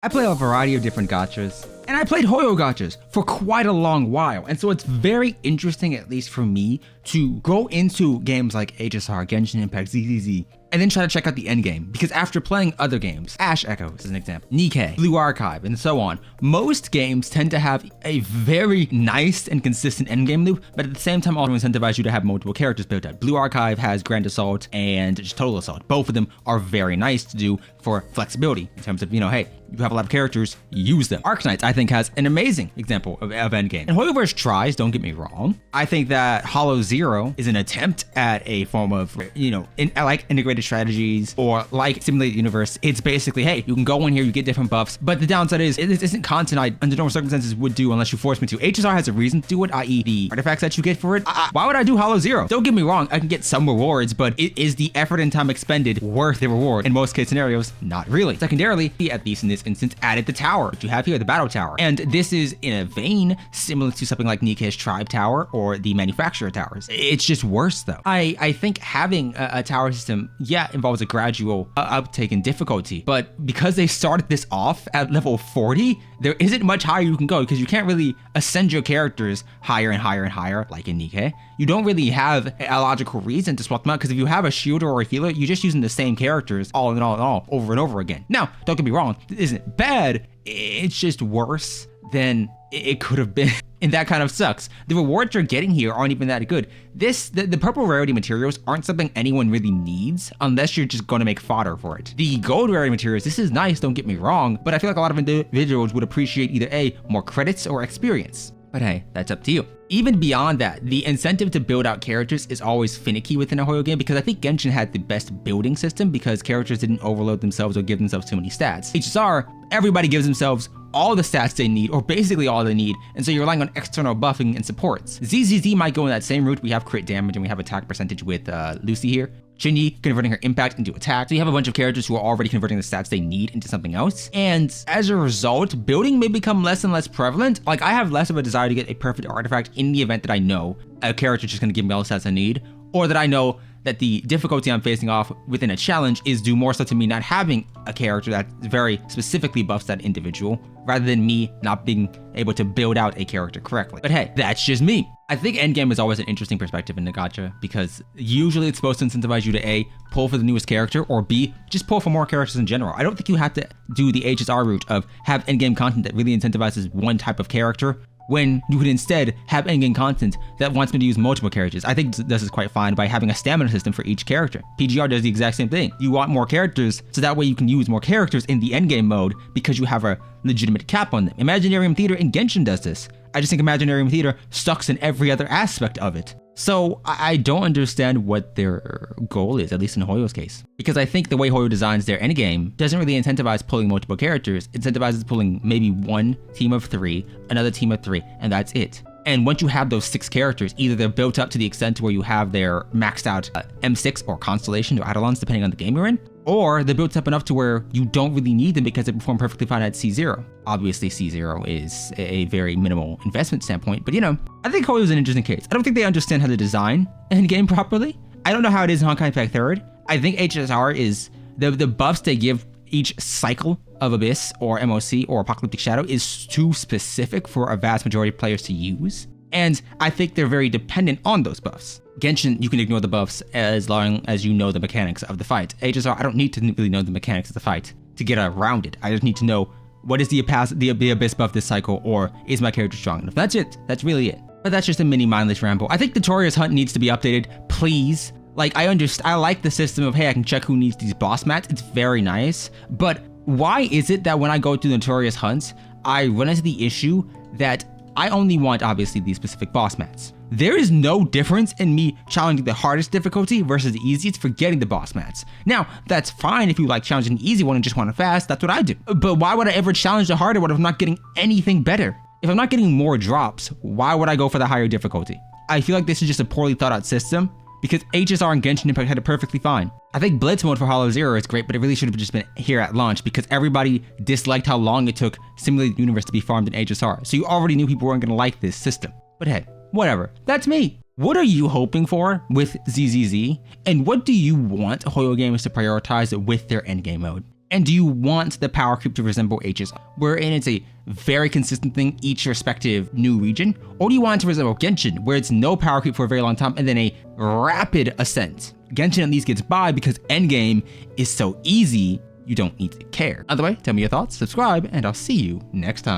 I play a variety of different gachas, and I played Hoyo gachas for quite a long while, and so it's very interesting, at least for me, to go into games like HSR, Genshin Impact, ZZZ, and then try to check out the endgame, because after playing other games, Ash Echoes as an example, Nikke, Blue Archive, and so on, most games tend to have a very nice and consistent endgame loop, but at the same time also incentivize you to have multiple characters built out. Blue Archive has Grand Assault and just Total Assault. Both of them are very nice to do for flexibility in terms of, hey, you have a lot of characters, use them. Arknights, I think, has an amazing example of endgame. And Hoyoverse tries, don't get me wrong. I think that Hollow Zero is an attempt at a form of, like integrated strategies or like Simulated Universe. It's basically, hey, you can go in here, you get different buffs, but the downside is it isn't content I, under normal circumstances, would do unless you force me to. HSR has a reason to do it, i.e. the artifacts that you get for it. Why would I do Hollow Zero? Don't get me wrong, I can get some rewards, but is the effort and time expended worth the reward? In most case scenarios, not really. Secondarily, at least in this instance, added the tower, which you have here, the battle tower. And this is in a vein similar to something like Nikke's Tribe Tower or the Manufacturer Towers. It's just worse though. I think having a tower system, involves a gradual uptake in difficulty, but because they started this off at level 40, there isn't much higher you can go because you can't really ascend your characters higher and higher and higher like in Nikke. You don't really have a logical reason to swap them out because if you have a shielder or a healer, you're just using the same characters all in all over and over again. Now, don't get me wrong, it isn't bad, it's just worse than it could have been. And that kind of sucks. The rewards you're getting here aren't even that good. The purple rarity materials aren't something anyone really needs unless you're just going to make fodder for it. The gold rarity materials, this is nice, don't get me wrong, but I feel like a lot of individuals would appreciate either more credits or experience. But hey, that's up to you. Even beyond that, the incentive to build out characters is always finicky within a Hoyo game because I think Genshin had the best building system because characters didn't overload themselves or give themselves too many stats. HSR, everybody gives themselves all the stats they need, or basically all they need, and so you're relying on external buffing and supports. ZZZ might go in that same route. We have crit damage and we have attack percentage with Lucy here. Qingyi converting her impact into attack. So you have a bunch of characters who are already converting the stats they need into something else. And as a result, building may become less and less prevalent. Like I have less of a desire to get a perfect artifact in the event that I know a character is just gonna give me all the stats I need, or that I know that the difficulty I'm facing off within a challenge is due more so to me not having a character that very specifically buffs that individual, rather than me not being able to build out a character correctly. But hey, that's just me. I think endgame is always an interesting perspective in the gacha because usually it's supposed to incentivize you to A, pull for the newest character, or B, just pull for more characters in general. I don't think you have to do the HSR route of have endgame content that really incentivizes one type of character when you could instead have endgame content that wants me to use multiple characters. I think this is quite fine by having a stamina system for each character. PGR does the exact same thing. You want more characters, so that way you can use more characters in the endgame mode because you have a legitimate cap on them. Imaginarium Theater in Genshin does this. I just think Imaginarium Theater sucks in every other aspect of it. So I don't understand what their goal is, at least in Hoyo's case. Because I think the way Hoyo designs their endgame doesn't really incentivize pulling multiple characters. It incentivizes pulling maybe one team of 3, another team of 3, and that's it. And once you have those 6 characters, either they're built up to the extent to where you have their maxed out M6 or Constellation or Eidolons, depending on the game you're in, or they're built up enough to where you don't really need them because they perform perfectly fine at C0. Obviously, C0 is a very minimal investment standpoint, but I think Hoyo is an interesting case. I don't think they understand how to design an endgame properly. I don't know how it is in Honkai Impact 3rd. I think HSR is, the buffs they give each cycle of Abyss or MOC or Apocalyptic Shadow is too specific for a vast majority of players to use. And I think they're very dependent on those buffs. Genshin, you can ignore the buffs as long as you know the mechanics of the fight. HSR, I don't need to really know the mechanics of the fight to get around it. I just need to know what is the Abyss buff this cycle, or is my character strong enough? That's it. That's really it. But that's just a mini mindless ramble. I think Notorious Hunt needs to be updated, please. Like, I like the system of, hey, I can check who needs these boss mats. It's very nice. But why is it that when I go through Notorious Hunts, I run into the issue that I only want, obviously, these specific boss mats? There is no difference in me challenging the hardest difficulty versus the easiest for getting the boss mats. Now, that's fine if you like challenging the easy one and just want it fast, that's what I do. But why would I ever challenge the harder one if I'm not getting anything better? If I'm not getting more drops, why would I go for the higher difficulty? I feel like this is just a poorly thought out system because HSR and Genshin Impact had it perfectly fine. I think Blitz mode for Hollow Zero is great, but it really should have just been here at launch because everybody disliked how long it took Simulated Universe to be farmed in HSR. So you already knew people weren't gonna like this system. But hey, whatever, that's me. What are you hoping for with ZZZ? And what do you want Hoyo games to prioritize with their endgame mode? And do you want the power creep to resemble H's, wherein it's a very consistent thing each respective new region? Or do you want it to resemble Genshin, where it's no power creep for a very long time and then a rapid ascent? Genshin at least gets by because Endgame is so easy, you don't need to care. Either way, tell me your thoughts, subscribe, and I'll see you next time.